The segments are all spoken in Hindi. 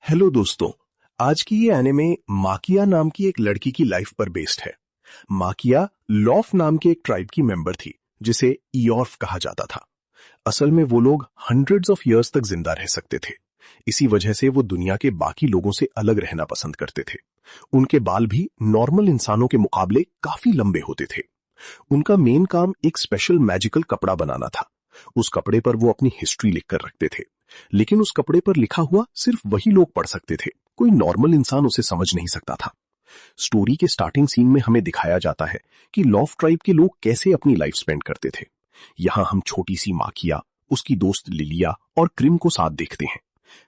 हेलो दोस्तों। आज की ये एनिमे माकिया नाम की एक लड़की की लाइफ पर बेस्ड है। माकिया लॉफ नाम के एक ट्राइब की मेंबर थी जिसे इयॉर्फ कहा जाता था। असल में वो लोग हंड्रेड्स ऑफ इयर्स तक जिंदा रह सकते थे। इसी वजह से वो दुनिया के बाकी लोगों से अलग रहना पसंद करते थे। उनके बाल भी नॉर्मल इंसानों के मुकाबले काफी लंबे होते थे। उनका मेन काम एक स्पेशल मैजिकल कपड़ा बनाना था। उस कपड़े पर वो अपनी हिस्ट्री लिखकर रखते थे, लेकिन उस कपड़े पर लिखा हुआ सिर्फ वही लोग पढ़ सकते थे। कोई नॉर्मल इंसान उसे समझ नहीं सकता था। स्टोरी के स्टार्टिंग सीन में हमें दिखाया जाता है कि लॉफ ट्राइब के लोग कैसे अपनी लाइफ स्पेंड करते थे। यहाँ हम छोटी सी माकिया, उसकी दोस्त लिलिया और क्रिम को साथ देखते हैं।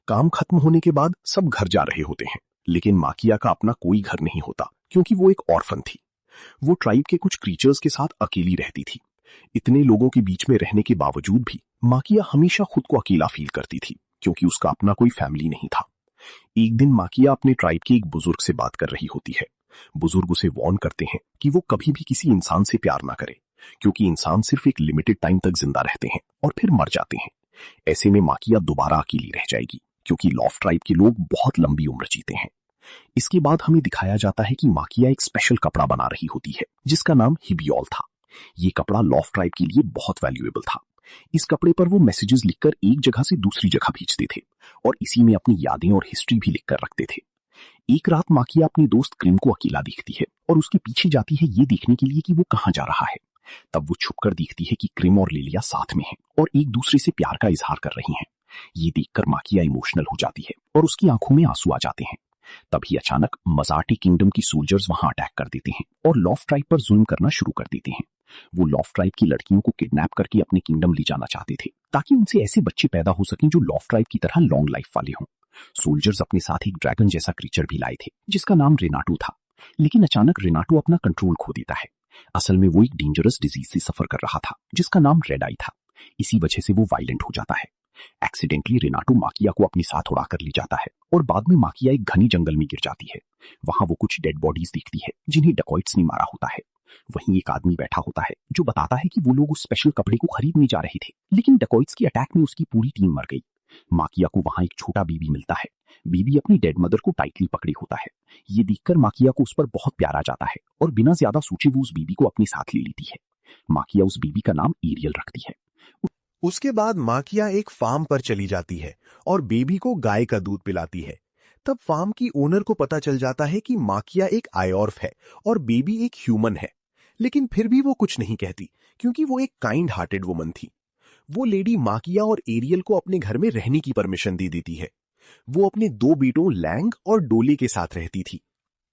काम खत्म होने के बाद सब घर जा रहे होते हैं, लेकिन माकिया का अपना कोई घर नहीं होता क्योंकि वो एक ऑर्फन थी। वो ट्राइब के कुछ क्रीचर्स के साथ अकेली रहती थी। इतने लोगों के बीच में रहने के बावजूद भी माकिया हमेशा खुद को अकेला फील करती थी क्योंकि उसका अपना कोई फैमिली नहीं था। एक दिन माकिया अपने ट्राइब के एक बुजुर्ग से बात कर रही होती है। बुजुर्ग उसे वार्न करते हैं कि वो कभी भी किसी इंसान से प्यार ना करे, क्योंकि इंसान सिर्फ एक लिमिटेड टाइम तक जिंदा रहते हैं और फिर मर जाते हैं। ऐसे में माकिया दोबारा अकेली रह जाएगी क्योंकि लॉफ ट्राइब के लोग बहुत लंबी उम्र जीते हैं। इसके बाद हमें दिखाया जाता है कि माकिया एक स्पेशल कपड़ा बना रही होती है जिसका नाम हिबियोल था। ये कपड़ा लॉफ ट्राइब के लिए बहुत वैल्यूएबल था। इस कपड़े पर वो मैसेजेस लिखकर एक जगह से दूसरी जगह भेजते थे और इसी में अपनी यादें और हिस्ट्री भी लिखकर रखते थे। एक रात माकिया अपनी दोस्त क्रिम को अकेला देखती है और उसके पीछे जाती है ये देखने के लिए कि वो कहाँ जा रहा है। तब वो छुपकर देखती है कि क्रिम और लिलिया साथ में हैं और एक दूसरे से प्यार का इजहार कर रही हैं। ये देखकर माकिया इमोशनल हो जाती है और उसकी आंखों में आंसू आ जाते हैं। तभी अचानक मजार्टी किंगडम की सोल्जर्स वहां अटैक कर देते हैं और लॉफ ट्राइब पर जुल्म करना शुरू कर देते हैं। वो लॉफ ट्राइब की लड़कियों को किडनैप करके अपने किंगडम ले जाना चाहते थे ताकि उनसे ऐसे बच्चे पैदा हो सकें जो लॉफ ट्राइब की तरह लॉन्ग लाइफ वाले हों। सोल्जर्स अपने साथ एक ड्रैगन जैसा क्रीचर भी लाए थे जिसका नाम रेनाटू था, लेकिन अचानक रेनाटू अपना कंट्रोल खो देता है। असल में वो एक डेंजरस डिजीज से सफर कर रहा था जिसका नाम रेड आई था। इसी वजह से वो वायलेंट हो जाता है। एक्सीडेंटली रेनाटू माकिया को अपने साथ उड़ाकर ले जाता है और बाद में माकिया एक घनी जंगल में गिर जाती है। वहां वो कुछ डेड बॉडीज देखती है जिन्हें डकॉइट्स ने मारा होता है। वहीं एक आदमी बैठा होता है जो बताता है कि वो लोग उस स्पेशल कपड़े को खरीदने जा रहे थे, लेकिन डकॉइट्स की अटैक में उसकी पूरी टीम मर गई। माकिया को वहां एक छोटा बेबी मिलता है। बेबी अपनी डेड मदर को टाइटली पकड़े होता है। ये देखकर माकिया को उस पर बहुत प्यार आ जाता है और बिना ज्यादा सोचे वो उस बेबी को अपने साथ ले लेती है। माकिया उस बेबी का नाम एरियल रखती है। उसके बाद माकिया एक फार्म पर चली जाती है और बेबी को गाय का दूध पिलाती है। तब फार्म की ओनर को पता चल जाता है कि माकिया एक आयोर्फ है और बेबी एक ह्यूमन है, लेकिन फिर भी वो कुछ नहीं कहती क्योंकि वो एक काइंड हार्टेड वुमन थी। वो लेडी माकिया और एरियल को अपने घर में रहने की परमिशन दे देती है। वो अपने दो बेटों लैंग और डोली के साथ रहती थी।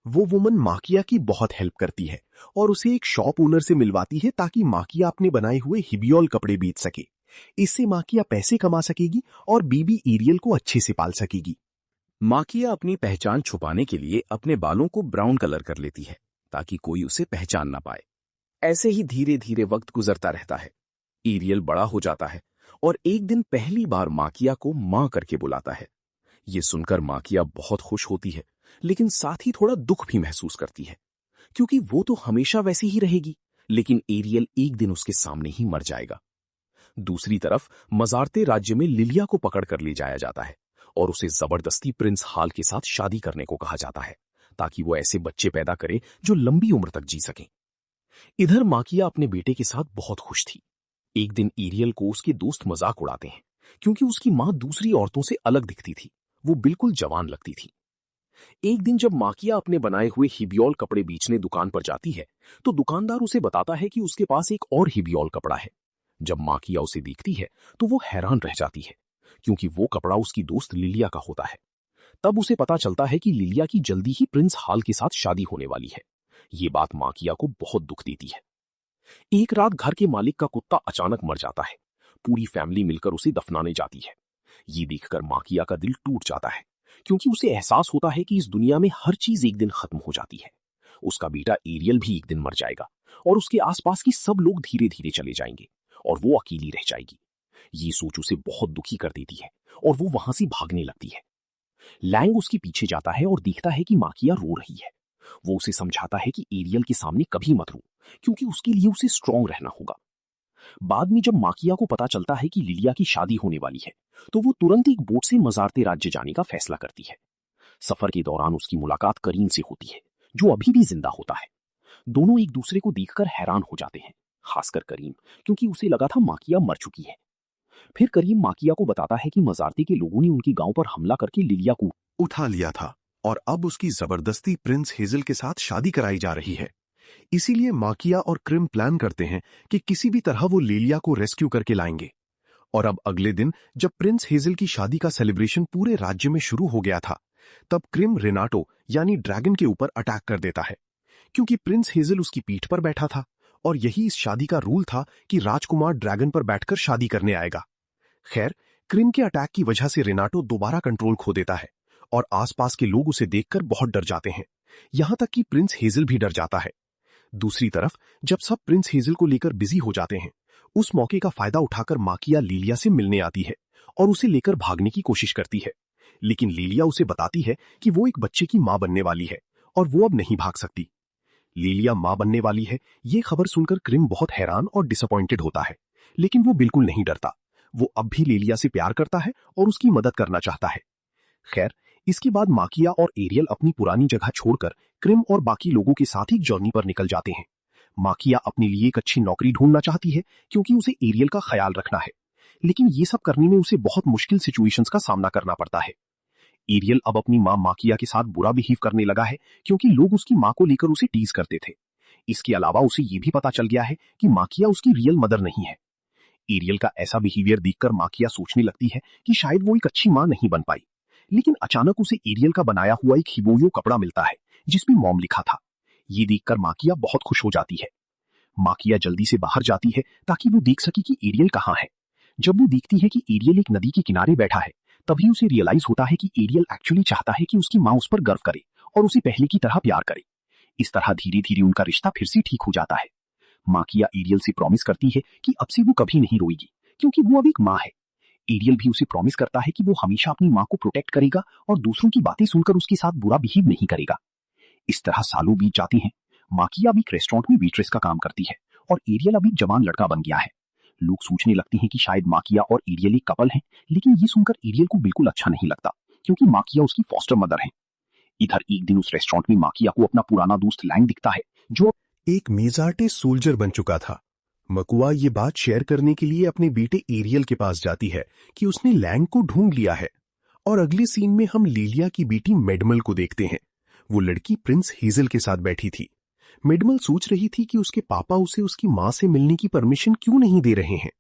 वो वुमन माकिया की बहुत हेल्प करती है और उसे एक शॉप ओनर से मिलवाती है ताकि माकिया अपने बनाए हुए हिबियोल कपड़े बेच सके। इससे माकिया पैसे कमा सकेगी और बीबी एरियल को अच्छे से पाल सकेगी। माकिया अपनी पहचान छुपाने के लिए अपने बालों को ब्राउन कलर कर लेती है ताकि कोई उसे पहचान ना पाए। ऐसे ही धीरे धीरे वक्त गुजरता रहता है। एरियल बड़ा हो जाता है और एक दिन पहली बार माकिया को मां करके बुलाता है। ये सुनकर माकिया बहुत खुश होती है, लेकिन साथ ही थोड़ा दुख भी महसूस करती है क्योंकि वो तो हमेशा वैसी ही रहेगी, लेकिन एरियल एक दिन उसके सामने ही मर जाएगा। दूसरी तरफ मजारते राज्य में लिलिया को पकड़ कर ले जाया जाता है और उसे जबरदस्ती प्रिंस हाल के साथ शादी करने को कहा जाता है ताकि वो ऐसे बच्चे पैदा करे जो लंबी उम्र तक जी सकें। इधर माकिया अपने बेटे के साथ बहुत खुश थी। एक दिन एरियल को उसके दोस्त मजाक उड़ाते हैं क्योंकि उसकी मां दूसरी औरतों से अलग दिखती थी। वो बिल्कुल जवान लगती थी। एक दिन जब माकिया अपने बनाए हुए हिबियोल कपड़े बेचने दुकान पर जाती है तो दुकानदार उसे बताता है कि उसके पास एक और हिबियोल कपड़ा है। जब माकिया उसे देखती है तो वो हैरान रह जाती है क्योंकि वो कपड़ा उसकी दोस्त लिलिया का होता है। तब उसे पता चलता है कि लिलिया की जल्दी ही प्रिंस हाल के साथ शादी होने वाली है। ये बात माकिया को बहुत दुख देती है। एक रात घर के मालिक का कुत्ता अचानक मर जाता है। पूरी फैमिली मिलकर उसे दफनाने जाती है। ये देखकर माकिया का दिल टूट जाता है क्योंकि उसे एहसास होता है कि इस दुनिया में हर चीज एक दिन खत्म हो जाती है। उसका बेटा एरियल भी एक दिन मर जाएगा और उसके आसपास की सब लोग धीरे धीरे चले जाएंगे और वो अकेली रह जाएगी। ये सोच उसे बहुत दुखी कर देती है और वो वहां से भागने लगती है। लैंग उसके पीछे जाता है और देखता है कि माकिया रो रही है। वो उसे समझाता है कि एरियल के सामने कभी मत रो क्योंकि उसके लिए उसे स्ट्रांग रहना होगा। बाद में जब माकिया को पता चलता है कि लिलिया की शादी होने वाली है तो वो तुरंत एक बोट से मजारते राज्य जाने का फैसला करती है। सफर के दौरान उसकी मुलाकात करीम से होती है, जो अभी भी जिंदा होता है। दोनों एक दूसरे को देखकर हैरान हो जाते हैं, खासकर करीम, क्योंकि उसे लगा था माकिया मर चुकी है। फिर करीम माकिया को बताता है कि मजारती के लोगों ने उनके गांव पर हमला करके लिलिया को उठा लिया था और अब उसकी जबरदस्ती प्रिंस हेजल के साथ शादी कराई जा रही है। इसीलिए माकिया और क्रिम प्लान करते हैं कि किसी भी तरह वो लिलिया को रेस्क्यू करके लाएंगे। और अब अगले दिन जब प्रिंस हेजल की शादी का सेलिब्रेशन पूरे राज्य में शुरू हो गया था, तब क्रिम रेनाटो यानी ड्रैगन के ऊपर अटैक कर देता है, क्योंकि प्रिंस हेजल उसकी पीठ पर बैठा था और यही इस शादी का रूल था कि राजकुमार ड्रैगन पर बैठकर शादी करने आएगा। खैर, क्रिम के अटैक की वजह से रेनाटो दोबारा कंट्रोल खो देता है और आसपास के लोग उसे देखकर बहुत डर जाते हैं, यहां तक कि प्रिंस हेजल भी डर जाता है। दूसरी तरफ जब सब प्रिंस हेजल को लेकर बिजी हो जाते हैं, उस मौके का फायदा उठाकर माकिया लिलिया से मिलने आती है और उसे लेकर भागने की कोशिश करती है, लेकिन लिलिया उसे बताती है कि वो एक बच्चे की मां बनने वाली है और वो अब नहीं भाग सकती। लिलिया मां बनने वाली है, ये खबर सुनकर क्रिम बहुत हैरान और डिसअपॉइंटेड होता है, लेकिन वो बिल्कुल नहीं डरता। वो अब भी लिलिया से प्यार करता है और उसकी मदद करना चाहता है। खैर, इसके बाद माकिया और एरियल अपनी पुरानी जगह छोड़कर क्रिम और बाकी लोगों के साथ एक जर्नी पर निकल जाते हैं। माकिया अपने लिए एक अच्छी नौकरी ढूंढना चाहती है, क्योंकि उसे एरियल का ख्याल रखना है, लेकिन ये सब करने में उसे बहुत मुश्किल सिचुएशंस का सामना करना पड़ता है। एरियल अब अपनी मां माकिया के साथ बुरा बिहेव करने लगा है, क्योंकि लोग उसकी मां को लेकर उसे टीज करते थे। इसके अलावा उसे ये भी पता चल गया है कि माकिया उसकी रियल मदर नहीं है। एरियल का ऐसा बिहेवियर देखकर माकिया सोचने लगती है कि शायद वो एक अच्छी मां नहीं बन पाई, लेकिन अचानक उसे एरियल का बनाया हुआ एक हिबोयो कपड़ा मिलता है जिसमें मॉम लिखा था। ये देखकर माकिया बहुत खुश हो जाती है। माकिया जल्दी से बाहर जाती है ताकि वो देख सके कि एरियल कहाँ है। जब वो देखती है कि एरियल एक नदी के किनारे बैठा है, तभी उसे रियलाइज होता है कि एरियल एक्चुअली चाहता है कि उसकी मां उस पर गर्व करे और उसे पहले की तरह प्यार करे। इस तरह धीरे धीरे उनका रिश्ता फिर से ठीक हो जाता है। माकिया एरियल से प्रॉमिस करती है कि अब से वो कभी नहीं रोएगी, क्योंकि वो अब एक मां है। एरियल भी उसे प्रॉमिस करता है कि वो हमेशा अपनी मां को प्रोटेक्ट करेगा और दूसरों की बातें सुनकर उसके साथ बुरा बिहेव नहीं करेगा। इस तरह सालों बीत जाती हैं। माकिया अब एक रेस्टोरेंट में वेट्रेस का काम करती है और एरियल अब एक जवान लड़का बन गया है। लोग सोचने लगते हैं कि शायद माकिया और एरियल एक कपल हैं, लेकिन ये सुनकर एरियल को बिल्कुल अच्छा नहीं लगता, क्योंकि माकिया उसकी फॉस्टर मदर है। इधर एक दिन उस रेस्टोरेंट में माकिया को अपना पुराना दोस्त लैंग दिखता है, जो एक मेजार्टे सोल्जर बन चुका था। मकुआ ये बात शेयर करने के लिए अपने बेटे एरियल के पास जाती है कि उसने लैंग को ढूंढ लिया है। और अगले सीन में हम लिलिया की बेटी मेडमल को देखते हैं। वो लड़की प्रिंस हेजल के साथ बैठी थी। मेडमल सोच रही थी कि उसके पापा उसे उसकी मां से मिलने की परमिशन क्यों नहीं दे रहे हैं।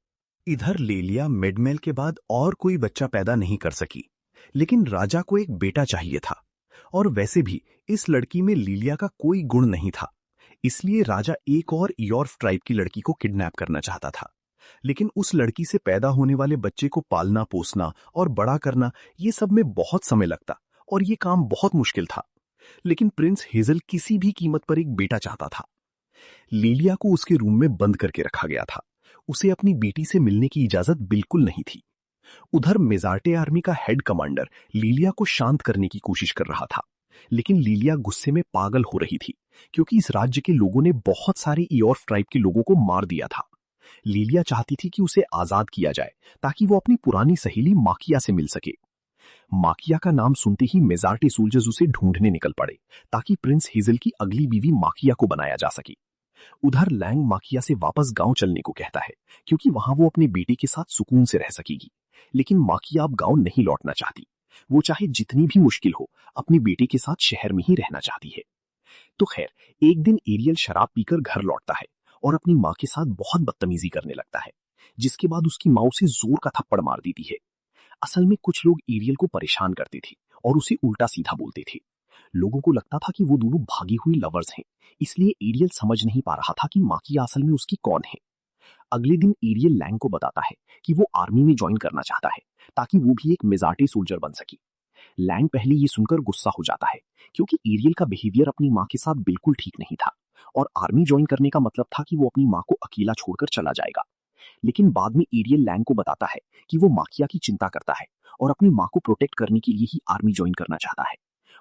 इधर लिलिया मेडमेल के बाद और कोई बच्चा पैदा नहीं कर सकी, लेकिन राजा को एक बेटा चाहिए था। और वैसे भी इस लड़की में लिलिया का कोई गुण नहीं था, इसलिए राजा एक और इयोर्फ ट्राइब की लड़की को किडनैप करना चाहता था। लेकिन उस लड़की से पैदा होने वाले बच्चे को पालना पोसना और बड़ा करना, ये सब में बहुत समय लगता और ये काम बहुत मुश्किल था। लेकिन प्रिंस हेजल किसी भी कीमत पर एक बेटा चाहता था। लिलिया को उसके रूम में बंद करके रखा गया था। उसे अपनी बेटी से मिलने की इजाजत बिल्कुल नहीं थी। उधर मेजार्टे आर्मी का हेड कमांडर लिलिया को शांत करने की कोशिश कर रहा था, लेकिन लिलिया गुस्से में पागल हो रही थी, क्योंकि इस राज्य के लोगों ने बहुत सारे इयोर्फ ट्राइब के लोगों को मार दिया था। लिलिया चाहती थी कि उसे आजाद किया जाए ताकि वो अपनी पुरानी सहेली माकिया से मिल सके। माकिया का नाम सुनते ही मेजार्टे सोल्जर्स उसे ढूंढने निकल पड़े ताकि प्रिंस हेजल की अगली बीवी माकिया को बनाया जा सके। उधर लैंग माकिया से वापस गांव चलने को कहता है, क्योंकि वहां वो अपने बेटे के साथ सुकून से रह सकेगी। लेकिन माकिया अब गांव नहीं लौटना चाहती। वो चाहे जितनी भी मुश्किल हो, अपने बेटे के साथ शहर में ही रहना चाहती है। तो खैर, एक दिन एरियल शराब पीकर घर लौटता है और अपनी मां के साथ बहुत बदतमीजी करने लगता है, जिसके बाद उसकी मां उसे जोर का थप्पड़ मार देती है। असल में कुछ लोग एरियल को परेशान करते थे और उसे उल्टा सीधा बोलते थे। लोगों को लगता था कि वो दोनों भागी हुई लवर्स हैं, इसलिए एरियल समझ नहीं पा रहा था कि माकिया असल में उसकी कौन है। अगले दिन एरियल लैंग को बताता है कि वो आर्मी में ज्वाइन करना चाहता है ताकि वो भी एक मेजार्टे सोल्जर बन सके। लैंग पहले ये सुनकर गुस्सा हो जाता है, क्योंकि एरियल का बिहेवियर अपनी मां के साथ बिल्कुल ठीक नहीं था और आर्मी ज्वाइन करने का मतलब था कि वो अपनी मां को अकेला छोड़कर चला जाएगा। लेकिन बाद में एरियल लैंग को बताता है कि वो माकिया की चिंता करता है और अपनी मां को प्रोटेक्ट करने के लिए ही आर्मी ज्वाइन करना चाहता है।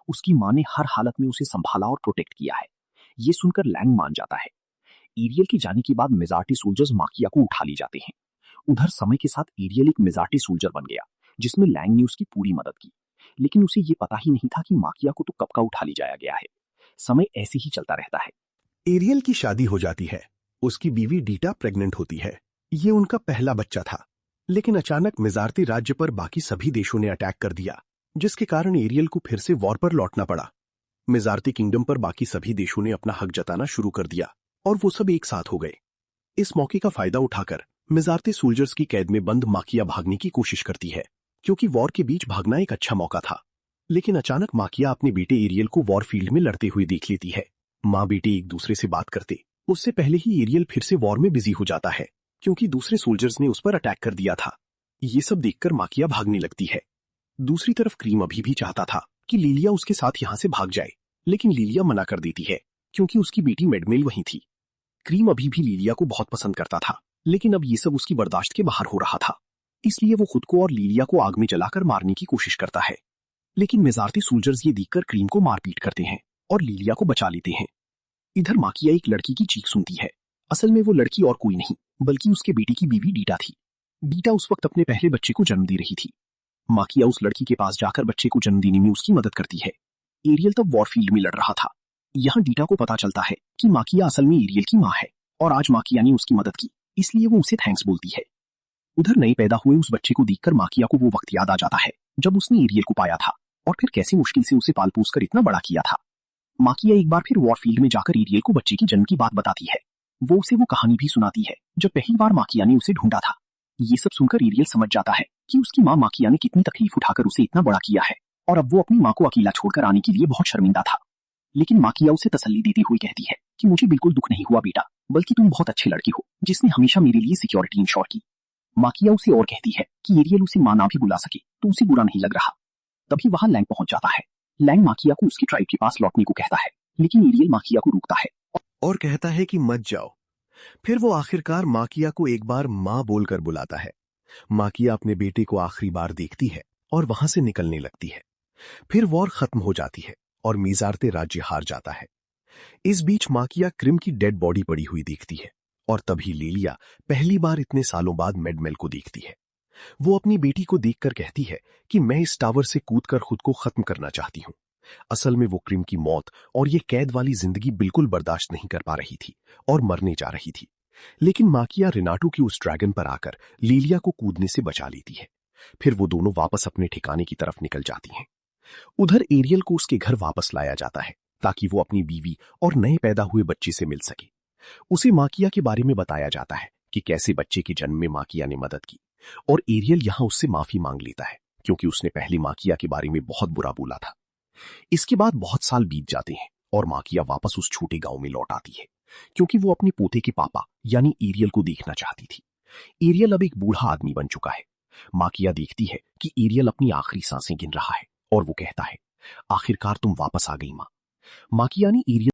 उसकी मां ने हर हालत में उसे संभाला और प्रोटेक्ट किया है। ये सुनकर लैंग मान जाता है। एरियल के जाने के बाद मेजार्टे सोल्जर्स माकिया को उठा ले जाते हैं। उधर समय के साथ एरियल एक मेजार्टे सोल्जर बन गया, जिसमें लैंग ने उसकी पूरी मदद की। लेकिन उसे ये पता ही नहीं था कि माकिया को तो कब का उठा ले जाया गया है। समय ऐसे ही चलता रहता है। एरियल की शादी हो जाती है। उसकी बीवी डीटा प्रेग्नेंट होती है। ये उनका पहला बच्चा था। लेकिन अचानक मिजारती राज्य पर बाकी सभी देशों ने अटैक कर दिया, जिसके कारण एरियल को फिर से वॉर पर लौटना पड़ा। मिजारती किंगडम पर बाकी सभी देशों ने अपना हक जताना शुरू कर दिया और वो सब एक साथ हो गए। इस मौके का फायदा उठाकर मिजारती सोल्जर्स की कैद में बंद माकिया भागने की कोशिश करती है, क्योंकि वॉर के बीच भागना एक अच्छा मौका था। लेकिन अचानक माकिया अपने बेटे एरियल को वॉर फील्ड में लड़ते हुए देख लेती है। माँ बेटे एक दूसरे से बात करते उससे पहले ही एरियल फिर से वॉर में बिजी हो जाता है, क्योंकि दूसरे सोल्जर्स ने उस पर अटैक कर दिया था। ये सब देखकर माकिया भागने लगती है। दूसरी तरफ क्रीम अभी भी चाहता था कि लीलिया उसके साथ यहाँ से भाग जाए, लेकिन लीलिया मना कर देती है, क्योंकि उसकी बेटी मेडमेल वहीं थी। क्रीम अभी भी लीलिया को बहुत पसंद करता था, लेकिन अब ये सब उसकी बर्दाश्त के बाहर हो रहा था। इसलिए वो खुद को और लीलिया को आग में जलाकर मारने की कोशिश करता है। लेकिन मेजारती सोल्जर्स ये देखकर क्रीम को मारपीट करते हैं और लीलिया को बचा लेते हैं। इधर माकिया एक लड़की की चीख सुनती है। असल में वो लड़की और कोई नहीं बल्कि उसके बेटे की बीवी डीटा थी। डीटा उस वक्त अपने पहले बच्चे को जन्म दे रही थी। माकिया उस लड़की के पास जाकर बच्चे को जन्म देने में उसकी मदद करती है। एरियल तब वॉरफील्ड में लड़ रहा था। यहाँ डीटा को पता चलता है कि माकिया असल में एरियल की माँ है और आज माकिया ने उसकी मदद की, इसलिए वो उसे थैंक्स बोलती है। उधर नए पैदा हुए उस बच्चे को देखकर माकिया को वो वक्त याद आ जाता है जब उसने एरियल को पाया था और फिर कैसे मुश्किल से उसे पाल पोस कर इतना बड़ा किया था। माकिया एक बार फिर वॉरफील्ड में जाकर एरियल को बच्चे की जन्म की बात बताती है। वो उसे वो कहानी भी सुनाती है जब पहली बार माकिया ने उसे ढूंढा था। ये सब सुनकर एरियल समझ जाता है कि उसकी माँ माकिया ने कितनी तकलीफ उठाकर उसे इतना बड़ा किया है और अब वो अपनी माँ को अकेला छोड़कर आने के लिए बहुत शर्मिंदा था। लेकिन माकिया उसे तसल्ली देते हुए कहती है कि मुझे बिल्कुल दुख नहीं हुआ बेटा, बल्कि तुम बहुत अच्छे लड़के हो जिसने हमेशा मेरे लिए सिक्योरिटी इंश्योर की। माकिया उसे और कहती है कि एरियल उसे माँ ना भी बुला सके तो उसे बुरा नहीं लग रहा। तभी वहां लैंग पहुंच जाता है। लैंग माकिया को उसकी ट्राइब के पास लौटने को कहता है, लेकिन एरियल माकिया को रोकता है और कहता है कि मत जाओ। फिर वो आखिरकार माकिया को एक बार माँ बोलकर बुलाता है। माकिया अपने बेटे को आखिरी बार देखती है और वहां से निकलने लगती है। फिर वॉर खत्म हो जाती है और मीजारते राज्य हार जाता है। इस बीच माकिया क्रिम की डेड बॉडी पड़ी हुई देखती है और तभी लीलिया पहली बार इतने सालों बाद मेडमेल को देखती है। वो अपनी बेटी को देखकर कहती है कि मैं इस टावर से कूदकर खुद को खत्म करना चाहती हूँ। असल में वो क्रिम की मौत और ये कैद वाली जिंदगी बिल्कुल बर्दाश्त नहीं कर पा रही थी और मरने जा रही थी। लेकिन माकिया रिनाटो की उस ड्रैगन पर आकर लीलिया को कूदने से बचा लेती है। फिर वो दोनों वापस अपने ठिकाने की तरफ निकल जाती हैं। उधर एरियल को उसके घर वापस लाया जाता है ताकि वो अपनी बीवी और नए पैदा हुए बच्चे से मिल सके। उसे माकिया के बारे में बताया जाता है कि कैसे बच्चे के जन्म में माकिया ने मदद की और एरियल यहां उससे माफी मांग लेता है क्योंकि उसने पहले माकिया के बारे में बहुत बुरा बोला था। इसके बाद बहुत साल बीत जाते हैं और माकिया वापस उस छोटे गांव में लौट आती है क्योंकि वो अपने पोते के पापा यानी एरियल को देखना चाहती थी। एरियल अब एक बूढ़ा आदमी बन चुका है। माकिया देखती है कि एरियल अपनी आखिरी सांसें गिन रहा है और वो कहता है, आखिरकार तुम वापस आ गई माँ। माकिया ने एरियल